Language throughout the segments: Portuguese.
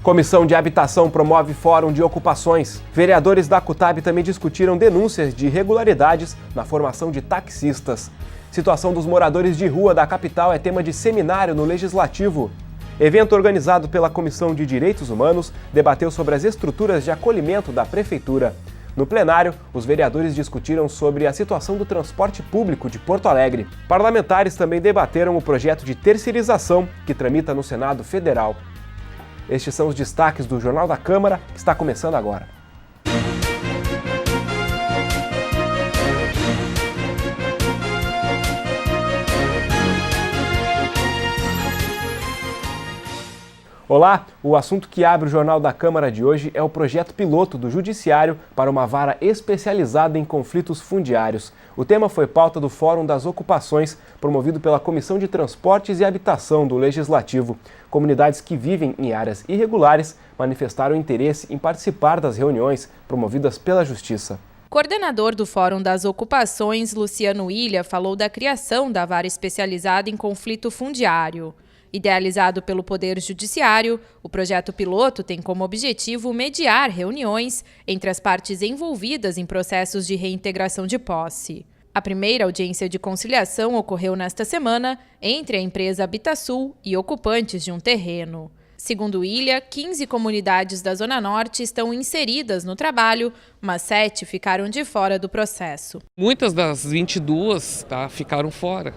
Comissão de Habitação promove Fórum de Ocupações. Vereadores da CUTAB também discutiram denúncias de irregularidades na formação de taxistas. Situação dos moradores de rua da capital é tema de seminário no Legislativo. Evento organizado pela Comissão de Direitos Humanos debateu sobre as estruturas de acolhimento da Prefeitura. No plenário, os vereadores discutiram sobre a situação do transporte público de Porto Alegre. Parlamentares também debateram o projeto de terceirização que tramita no Senado Federal. Estes são os destaques do Jornal da Câmara, que está começando agora. Olá, o assunto que abre o Jornal da Câmara de hoje é o projeto piloto do Judiciário para uma vara especializada em conflitos fundiários. O tema foi pauta do Fórum das Ocupações, promovido pela Comissão de Transportes e Habitação do Legislativo. Comunidades que vivem em áreas irregulares manifestaram interesse em participar das reuniões promovidas pela Justiça. Coordenador do Fórum das Ocupações, Luciano Ilha, falou da criação da vara especializada em conflito fundiário. Idealizado pelo Poder Judiciário, o projeto piloto tem como objetivo mediar reuniões entre as partes envolvidas em processos de reintegração de posse. A primeira audiência de conciliação ocorreu nesta semana entre a empresa Habitasul e ocupantes de um terreno. Segundo Ilha, 15 comunidades da Zona Norte estão inseridas no trabalho, mas 7 ficaram de fora do processo. Muitas das 22 ficaram fora.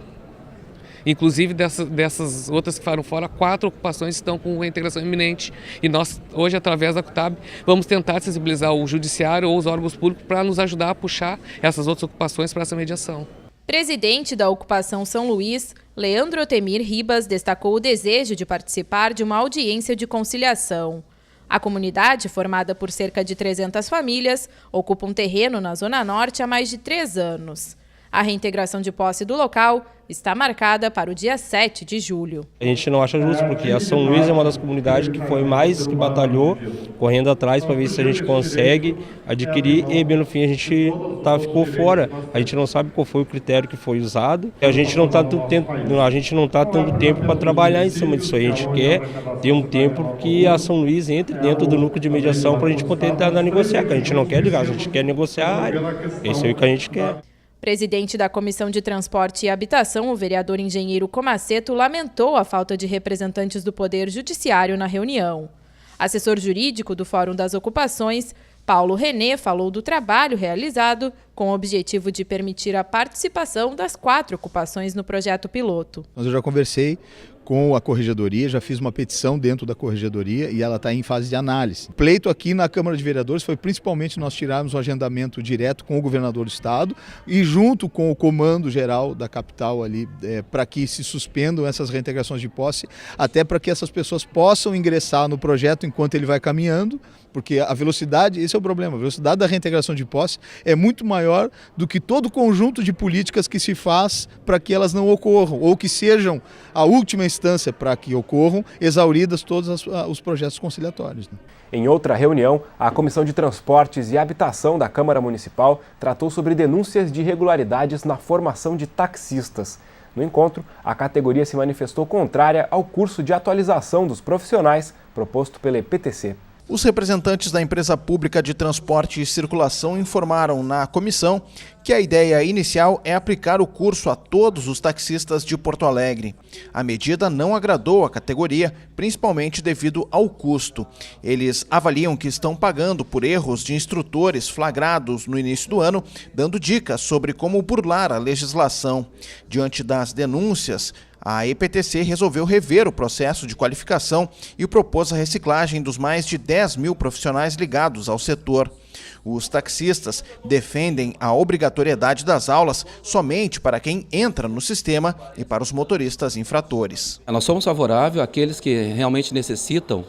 Inclusive, dessas outras que ficaram fora, 4 ocupações estão com reintegração iminente. E nós, hoje, através da CUTAB, vamos tentar sensibilizar o Judiciário ou os órgãos públicos para nos ajudar a puxar essas outras ocupações para essa mediação. Presidente da Ocupação São Luís, Leandro Otemir Ribas, destacou o desejo de participar de uma audiência de conciliação. A comunidade, formada por cerca de 300 famílias, ocupa um terreno na Zona Norte há mais de 3 anos. A reintegração de posse do local está marcada para o dia 7 de julho. A gente não acha justo, porque a São Luís é uma das comunidades que foi mais que batalhou, correndo atrás para ver se a gente consegue adquirir e, bem no fim, a gente ficou fora. A gente não sabe qual foi o critério que foi usado. A gente não está tendo tempo para trabalhar em cima disso. A gente quer ter um tempo que a São Luís entre dentro do núcleo de mediação para a gente poder tentar negociar, que a gente não quer ligar, a gente quer negociar a área. Esse é o que a gente quer. Presidente da Comissão de Transporte e Habitação, o vereador engenheiro Comaceto, lamentou a falta de representantes do Poder Judiciário na reunião. Assessor jurídico do Fórum das Ocupações, Paulo René, falou do trabalho realizado com o objetivo de permitir a participação das 4 ocupações no projeto piloto. Eu já conversei com a Corregedoria, já fiz uma petição dentro da Corregedoria e ela está em fase de análise. O pleito aqui na Câmara de Vereadores foi principalmente nós tirarmos o agendamento direto com o governador do estado e junto com o comando geral da capital ali, para que se suspendam essas reintegrações de posse, até para que essas pessoas possam ingressar no projeto enquanto ele vai caminhando, porque a velocidade, esse é o problema, a velocidade da reintegração de posse é muito maior do que todo o conjunto de políticas que se faz para que elas não ocorram, ou que sejam a última instância para que ocorram, exauridas todos os projetos conciliatórios. Em outra reunião, a Comissão de Transportes e Habitação da Câmara Municipal tratou sobre denúncias de irregularidades na formação de taxistas. No encontro, a categoria se manifestou contrária ao curso de atualização dos profissionais proposto pela EPTC. Os representantes da empresa pública de transporte e circulação informaram na comissão que a ideia inicial é aplicar o curso a todos os taxistas de Porto Alegre. A medida não agradou a categoria, principalmente devido ao custo. Eles avaliam que estão pagando por erros de instrutores flagrados no início do ano, dando dicas sobre como burlar a legislação. Diante das denúncias, a EPTC resolveu rever o processo de qualificação e propôs a reciclagem dos mais de 10 mil profissionais ligados ao setor. Os taxistas defendem a obrigatoriedade das aulas somente para quem entra no sistema e para os motoristas infratores. Nós somos favoráveis àqueles que realmente necessitam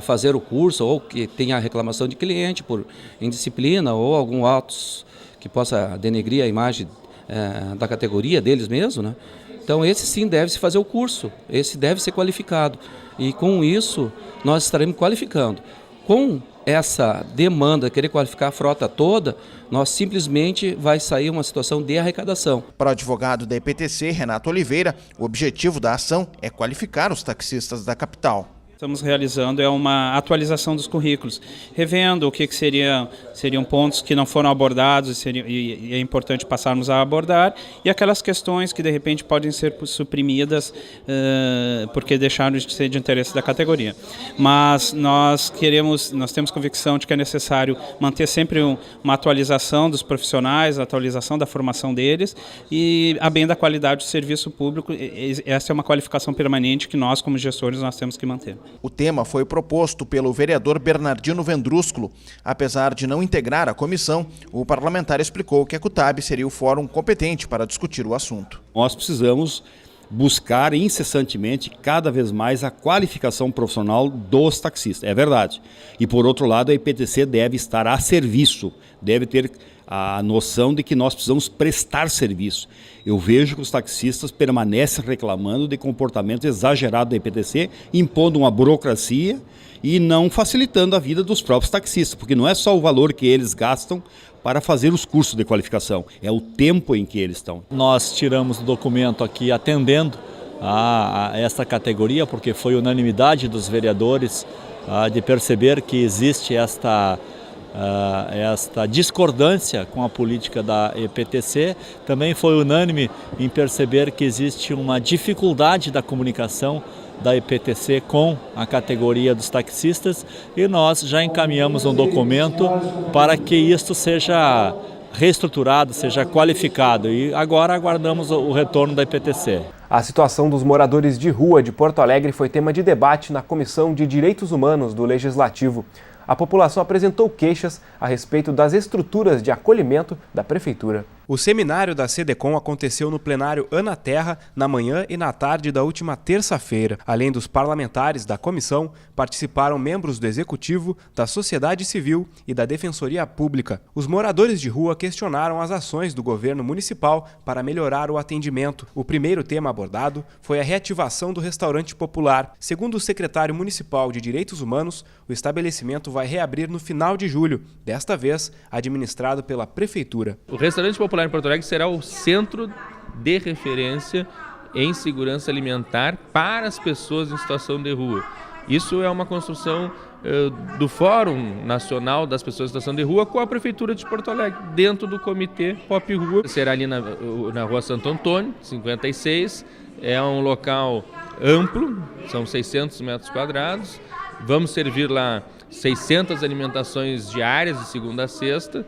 fazer o curso ou que tenha reclamação de cliente por indisciplina ou algum atos que possa denegrir a imagem da categoria deles mesmos, né? Então esse sim deve se fazer o curso, esse deve ser qualificado e com isso nós estaremos qualificando. Com essa demanda, querer qualificar a frota toda, nós simplesmente vai sair uma situação de arrecadação. Para o advogado da EPTC, Renato Oliveira, o objetivo da ação é qualificar os taxistas da capital. Estamos realizando uma atualização dos currículos, revendo o que seriam pontos que não foram abordados e é importante passarmos a abordar, e aquelas questões que de repente podem ser suprimidas porque deixaram de ser de interesse da categoria. Mas nós temos convicção de que é necessário manter sempre uma atualização dos profissionais, a atualização da formação deles e a bem da qualidade do serviço público. Essa é uma qualificação permanente que nós, como gestores, nós temos que manter. O tema foi proposto pelo vereador Bernardino Vendrúsculo. Apesar de não integrar a comissão, o parlamentar explicou que a CUTAB seria o fórum competente para discutir o assunto. Nós precisamos buscar incessantemente cada vez mais a qualificação profissional dos taxistas, é verdade. E por outro lado, a IPTC deve estar a serviço, deve ter a noção de que nós precisamos prestar serviço. Eu vejo que os taxistas permanecem reclamando de comportamento exagerado da IPTC, impondo uma burocracia e não facilitando a vida dos próprios taxistas, porque não é só o valor que eles gastam para fazer os cursos de qualificação, é o tempo em que eles estão. Nós tiramos o documento aqui atendendo a esta categoria, porque foi unanimidade dos vereadores de perceber que existe esta discordância com a política da IPTC. Também foi unânime em perceber que existe uma dificuldade da comunicação da IPTC com a categoria dos taxistas, e nós já encaminhamos um documento para que isto seja reestruturado, seja qualificado, e agora aguardamos o retorno da IPTC. A situação dos moradores de rua de Porto Alegre foi tema de debate na Comissão de Direitos Humanos do Legislativo. A população apresentou queixas a respeito das estruturas de acolhimento da Prefeitura. O seminário da SEDECOM aconteceu no plenário Ana Terra na manhã e na tarde da última terça-feira. Além dos parlamentares da comissão, participaram membros do Executivo, da sociedade civil e da Defensoria Pública. Os moradores de rua questionaram as ações do governo municipal para melhorar o atendimento. O primeiro tema abordado foi a reativação do restaurante popular. Segundo o secretário municipal de Direitos Humanos, o estabelecimento vai reabrir no final de julho, desta vez administrado pela Prefeitura. O restaurante popular em Porto Alegre será o centro de referência em segurança alimentar para as pessoas em situação de rua. Isso é uma construção do Fórum Nacional das Pessoas em Situação de Rua com a Prefeitura de Porto Alegre, dentro do Comitê Pop Rua. Será ali na Rua Santo Antônio, 56. É um local amplo, são 600 metros quadrados. Vamos servir lá 600 alimentações diárias de segunda a sexta,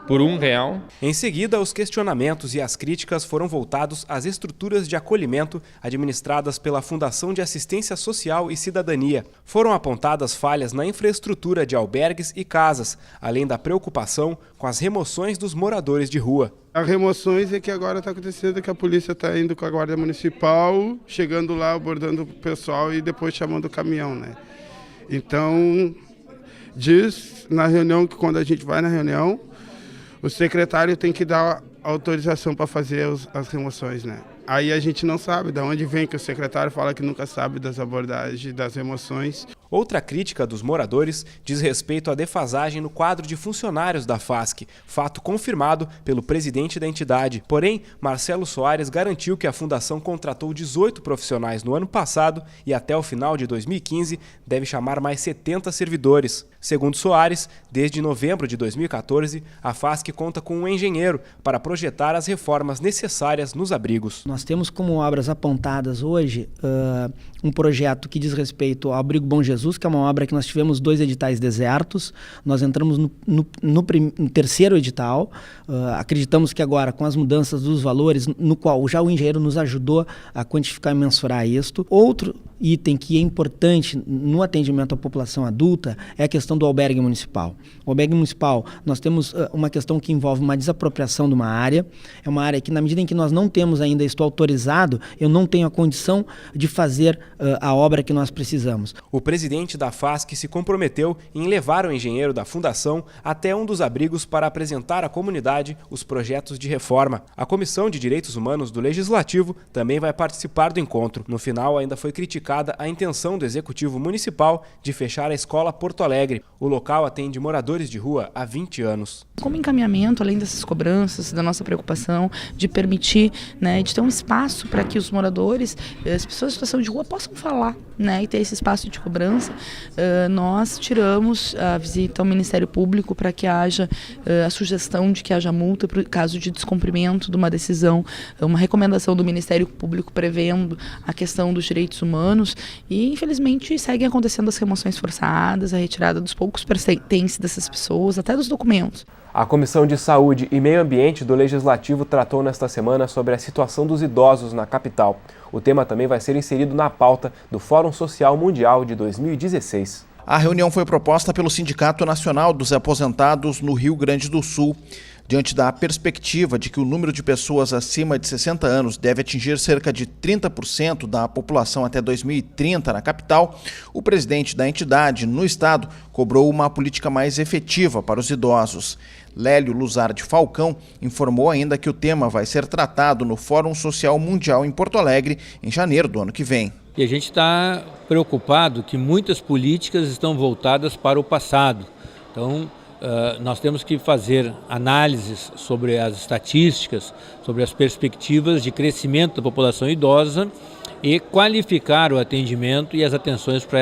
por R$1. Em seguida, os questionamentos e as críticas foram voltados às estruturas de acolhimento administradas pela Fundação de Assistência Social e Cidadania. Foram apontadas falhas na infraestrutura de albergues e casas, além da preocupação com as remoções dos moradores de rua. As remoções é que agora está acontecendo, que a polícia está indo com a Guarda Municipal, chegando lá, abordando o pessoal e depois chamando o caminhão, né? Então, diz na reunião que quando a gente vai na reunião, o secretário tem que dar autorização para fazer as remoções, né? Aí a gente não sabe de onde vem que o secretário fala que nunca sabe das abordagens, das remoções. Outra crítica dos moradores diz respeito à defasagem no quadro de funcionários da FASC, fato confirmado pelo presidente da entidade. Porém, Marcelo Soares garantiu que a fundação contratou 18 profissionais no ano passado e até o final de 2015 deve chamar mais 70 servidores. Segundo Soares, desde novembro de 2014, a FASC conta com um engenheiro para projetar as reformas necessárias nos abrigos. Nós temos como obras apontadas hoje um projeto que diz respeito ao Abrigo Bom Jesus, que é uma obra que nós tivemos 2 editais desertos. Nós entramos no terceiro edital. Acreditamos que agora, com as mudanças dos valores, no qual já o engenheiro nos ajudou a quantificar e mensurar isto. Outro item que é importante no atendimento à população adulta é a questão do albergue municipal. O albergue municipal, nós temos uma questão que envolve uma desapropriação de uma área. É uma área que, na medida em que nós não temos ainda isto autorizado, eu não tenho a condição de fazer a obra que nós precisamos. O presidente da FASC se comprometeu em levar o engenheiro da fundação até um dos abrigos para apresentar à comunidade os projetos de reforma. A Comissão de Direitos Humanos do Legislativo também vai participar do encontro. No final, ainda foi criticado criticada a intenção do Executivo Municipal de fechar a Escola Porto Alegre. O local atende moradores de rua há 20 anos. Como encaminhamento, além dessas cobranças, da nossa preocupação de permitir, né, de ter um espaço para que os moradores, as pessoas em situação de rua possam falar, né, e ter esse espaço de cobrança, nós tiramos a visita ao Ministério Público para que haja a sugestão de que haja multa para o caso de descumprimento de uma decisão, uma recomendação do Ministério Público prevendo a questão dos direitos humanos e, infelizmente, seguem acontecendo as remoções forçadas, a retirada dos poucos pertences dessas pessoas, até dos documentos. A Comissão de Saúde e Meio Ambiente do Legislativo tratou nesta semana sobre a situação dos idosos na capital. O tema também vai ser inserido na pauta do Fórum Social Mundial de 2016. A reunião foi proposta pelo Sindicato Nacional dos Aposentados no Rio Grande do Sul. Diante da perspectiva de que o número de pessoas acima de 60 anos deve atingir cerca de 30% da população até 2030 na capital, o presidente da entidade no estado cobrou uma política mais efetiva para os idosos. Lélio Luzardi Falcão informou ainda que o tema vai ser tratado no Fórum Social Mundial em Porto Alegre em janeiro do ano que vem. E a gente está preocupado que muitas políticas estão voltadas para o passado. Então, nós temos que fazer análises sobre as estatísticas, sobre as perspectivas de crescimento da população idosa e qualificar o atendimento e as atenções para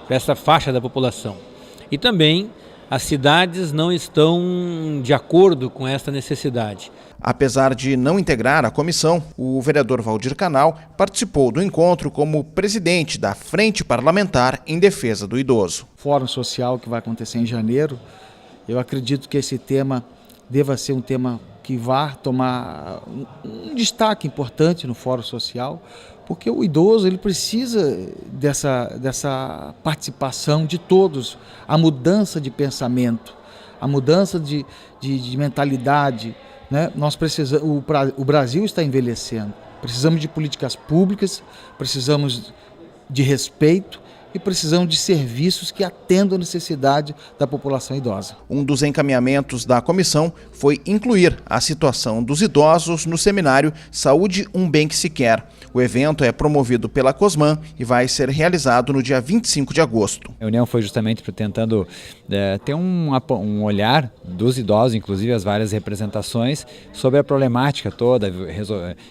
essa faixa da população. E também as cidades não estão de acordo com essa necessidade. Apesar de não integrar a comissão, o vereador Valdir Canal participou do encontro como presidente da Frente Parlamentar em Defesa do Idoso. Fórum Social que vai acontecer em janeiro, eu acredito que esse tema deva ser um tema que vai tomar um destaque importante no Fórum Social, porque o idoso ele precisa dessa participação de todos, a mudança de pensamento, a mudança de mentalidade. Né? Nós precisamos, o Brasil está envelhecendo, precisamos de políticas públicas, precisamos de respeito e precisamos de serviços que atendam a necessidade da população idosa. Um dos encaminhamentos da comissão foi incluir a situação dos idosos no seminário Saúde, um Bem que se Quer. O evento é promovido pela Cosman e vai ser realizado no dia 25 de agosto. A reunião foi justamente tentando ter um olhar dos idosos, inclusive as várias representações, sobre a problemática toda,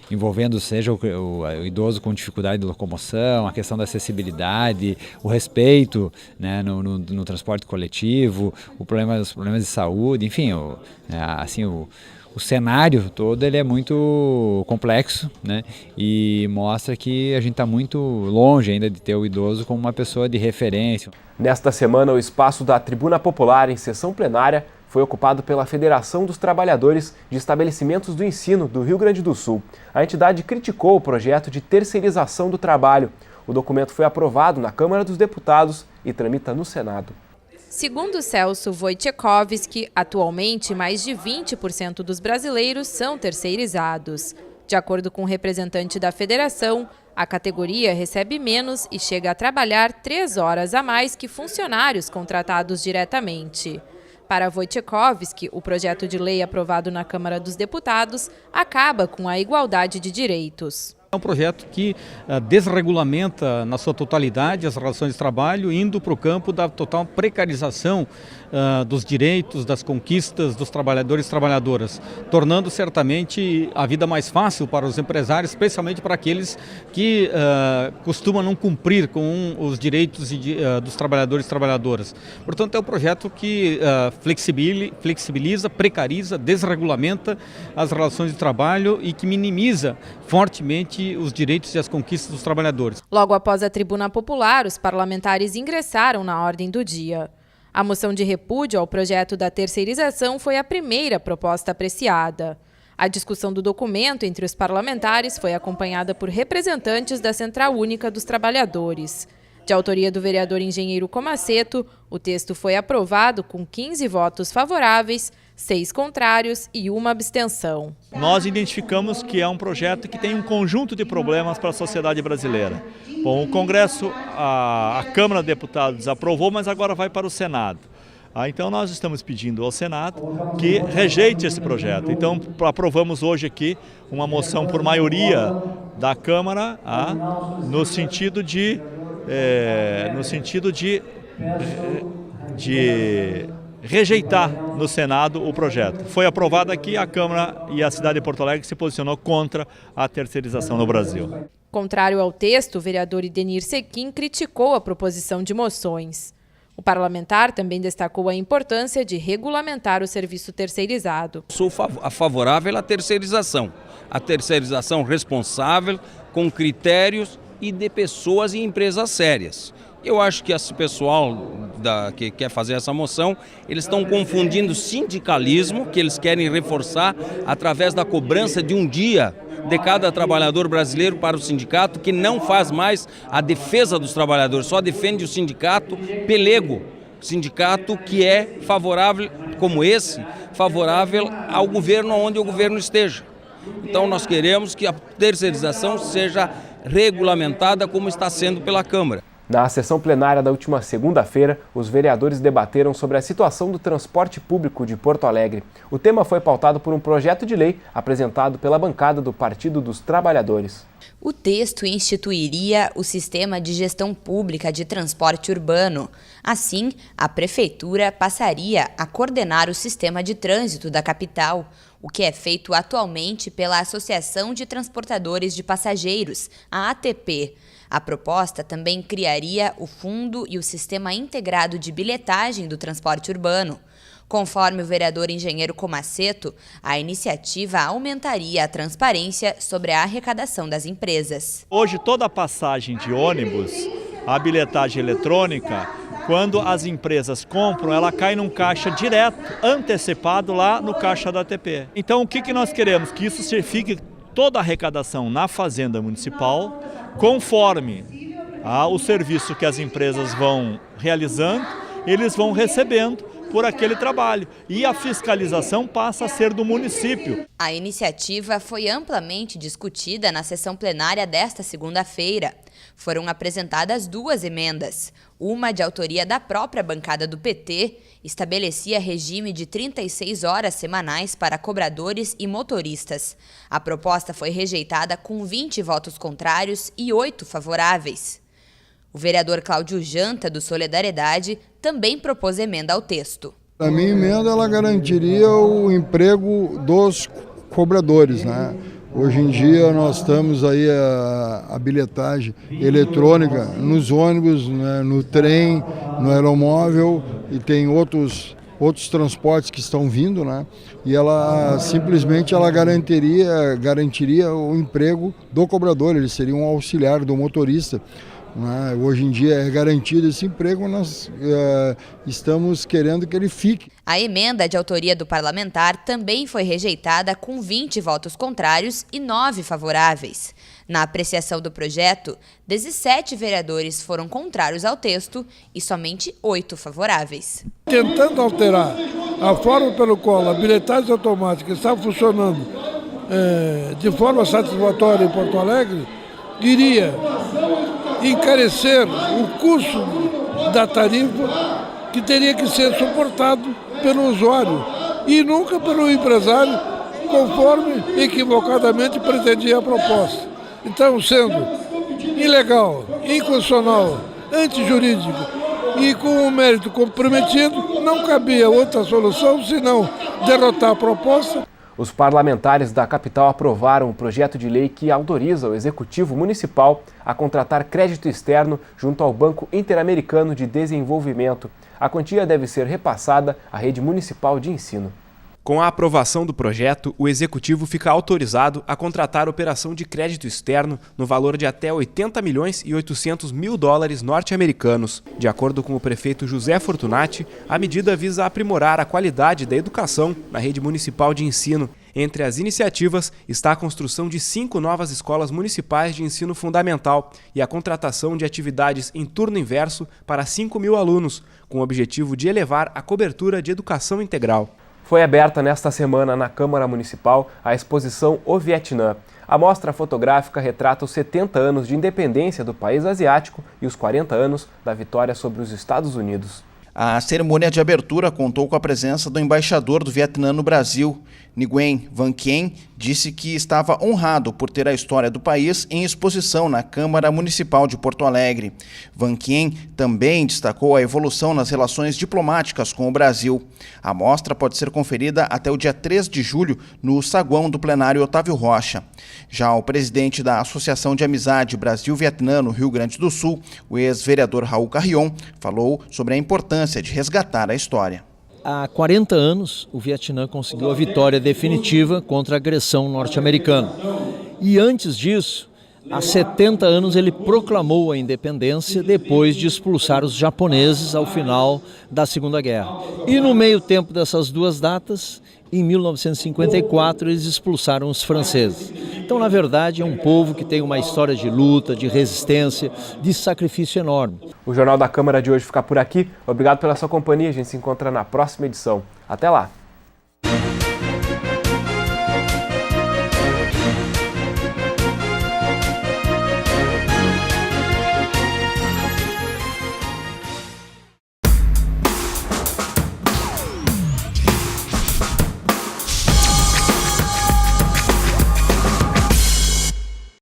envolvendo seja o idoso com dificuldade de locomoção, a questão da acessibilidade, o respeito, né, no transporte coletivo, os problemas de saúde, enfim, o cenário todo ele é muito complexo, né, e mostra que a gente está muito longe ainda de ter o idoso como uma pessoa de referência. Nesta semana, o espaço da Tribuna Popular em sessão plenária foi ocupado pela Federação dos Trabalhadores de Estabelecimentos do Ensino do Rio Grande do Sul. A entidade criticou o projeto de terceirização do trabalho. O documento foi aprovado na Câmara dos Deputados e tramita no Senado. Segundo Celso Wojciechowski, atualmente mais de 20% dos brasileiros são terceirizados. De acordo com o representante da federação, a categoria recebe menos e chega a trabalhar 3 horas a mais que funcionários contratados diretamente. Para Wojciechowski, o projeto de lei aprovado na Câmara dos Deputados acaba com a igualdade de direitos. É um projeto que desregulamenta na sua totalidade as relações de trabalho, indo para o campo da total precarização dos direitos, das conquistas dos trabalhadores e trabalhadoras, tornando certamente a vida mais fácil para os empresários, especialmente para aqueles que costumam não cumprir com os direitos dos trabalhadores e trabalhadoras. Portanto, é um projeto que flexibiliza, precariza, desregulamenta as relações de trabalho e que minimiza fortemente os direitos e as conquistas dos trabalhadores. Logo após a Tribuna Popular, os parlamentares ingressaram na ordem do dia. A moção de repúdio ao projeto da terceirização foi a primeira proposta apreciada. A discussão do documento entre os parlamentares foi acompanhada por representantes da Central Única dos Trabalhadores. De autoria do vereador engenheiro Comaceto, o texto foi aprovado com 15 votos favoráveis, 6 contrários e 1 abstenção. Nós identificamos que é um projeto que tem um conjunto de problemas para a sociedade brasileira. Bom, o Congresso, a Câmara de Deputados aprovou, mas agora vai para o Senado. Então nós estamos pedindo ao Senado que rejeite esse projeto. Então aprovamos hoje aqui uma moção por maioria da Câmara no sentido de rejeitar no Senado o projeto. Foi aprovado aqui, a Câmara e a cidade de Porto Alegre se posicionou contra a terceirização no Brasil. Contrário ao texto, o vereador Idenir Sequim criticou a proposição de moções. O parlamentar também destacou a importância de regulamentar o serviço terceirizado. Sou favorável à terceirização responsável, com critérios e de pessoas e empresas sérias. Eu acho que esse pessoal que quer fazer essa moção, eles estão confundindo sindicalismo, que eles querem reforçar através da cobrança de um dia de cada trabalhador brasileiro para o sindicato, que não faz mais a defesa dos trabalhadores, só defende o sindicato pelego, sindicato que é favorável, como esse, favorável ao governo onde o governo esteja. Então nós queremos que a terceirização seja regulamentada como está sendo pela Câmara. Na sessão plenária da última segunda-feira, os vereadores debateram sobre a situação do transporte público de Porto Alegre. O tema foi pautado por um projeto de lei apresentado pela bancada do Partido dos Trabalhadores. O texto instituiria o Sistema de Gestão Pública de Transporte Urbano. Assim, a Prefeitura passaria a coordenar o sistema de trânsito da capital, o que é feito atualmente pela Associação de Transportadores de Passageiros, a ATP. A proposta também criaria o Fundo e o Sistema Integrado de Bilhetagem do Transporte Urbano. Conforme o vereador engenheiro Comaceto, a iniciativa aumentaria a transparência sobre a arrecadação das empresas. Hoje, toda passagem de ônibus, a bilhetagem eletrônica, quando as empresas compram, ela cai num caixa direto, antecipado lá no caixa da ATP. Então, o que nós queremos? Que isso fique toda a arrecadação na Fazenda Municipal, conforme o serviço que as empresas vão realizando, eles vão recebendo por aquele trabalho. E a fiscalização passa a ser do município. A iniciativa foi amplamente discutida na sessão plenária desta segunda-feira. Foram apresentadas 2 emendas. Uma, de autoria da própria bancada do PT, estabelecia regime de 36 horas semanais para cobradores e motoristas. A proposta foi rejeitada com 20 votos contrários e 8 favoráveis. O vereador Cláudio Janta, do Solidariedade, também propôs emenda ao texto. A minha emenda ela garantiria o emprego dos cobradores, né? Hoje em dia nós estamos aí a bilhetagem eletrônica nos ônibus, né, no trem, no aeromóvel e tem outros transportes que estão vindo, né? E ela simplesmente garantiria o emprego do cobrador, ele seria um auxiliar do motorista. Hoje em dia é garantido esse emprego, nós estamos querendo que ele fique. A emenda de autoria do parlamentar também foi rejeitada com 20 votos contrários e 9 favoráveis. Na apreciação do projeto, 17 vereadores foram contrários ao texto e somente 8 favoráveis. Tentando alterar a forma pelo qual a bilhetagem automática está funcionando de forma satisfatória em Porto Alegre, iria encarecer o custo da tarifa que teria que ser suportado pelo usuário e nunca pelo empresário, conforme equivocadamente pretendia a proposta. Então, sendo ilegal, inconstitucional, antijurídico e com o mérito comprometido, não cabia outra solução senão derrotar a proposta. Os parlamentares da capital aprovaram um projeto de lei que autoriza o Executivo Municipal a contratar crédito externo junto ao Banco Interamericano de Desenvolvimento. A quantia deve ser repassada à rede municipal de ensino. Com a aprovação do projeto, o Executivo fica autorizado a contratar operação de crédito externo no valor de até 80 milhões e 800 mil dólares norte-americanos. De acordo com o prefeito José Fortunati, a medida visa aprimorar a qualidade da educação na rede municipal de ensino. Entre as iniciativas está a construção de 5 novas escolas municipais de ensino fundamental e a contratação de atividades em turno inverso para 5 mil alunos, com o objetivo de elevar a cobertura de educação integral. Foi aberta nesta semana na Câmara Municipal a exposição O Vietnã. A mostra fotográfica retrata os 70 anos de independência do país asiático e os 40 anos da vitória sobre os Estados Unidos. A cerimônia de abertura contou com a presença do embaixador do Vietnã no Brasil. Nguyen Van Quien disse que estava honrado por ter a história do país em exposição na Câmara Municipal de Porto Alegre. Van Quien também destacou a evolução nas relações diplomáticas com o Brasil. A mostra pode ser conferida até o dia 3 de julho no saguão do plenário Otávio Rocha. Já o presidente da Associação de Amizade Brasil-Vietnã no Rio Grande do Sul, o ex-vereador Raul Carrion, falou sobre a importância de resgatar a história. Há 40 anos, o Vietnã conseguiu a vitória definitiva contra a agressão norte-americana. E antes disso, há 70 anos ele proclamou a independência depois de expulsar os japoneses ao final da Segunda Guerra. E no meio tempo dessas duas datas, em 1954, eles expulsaram os franceses. Então, na verdade, é um povo que tem uma história de luta, de resistência, de sacrifício enorme. O Jornal da Câmara de hoje fica por aqui. Obrigado pela sua companhia. A gente se encontra na próxima edição. Até lá!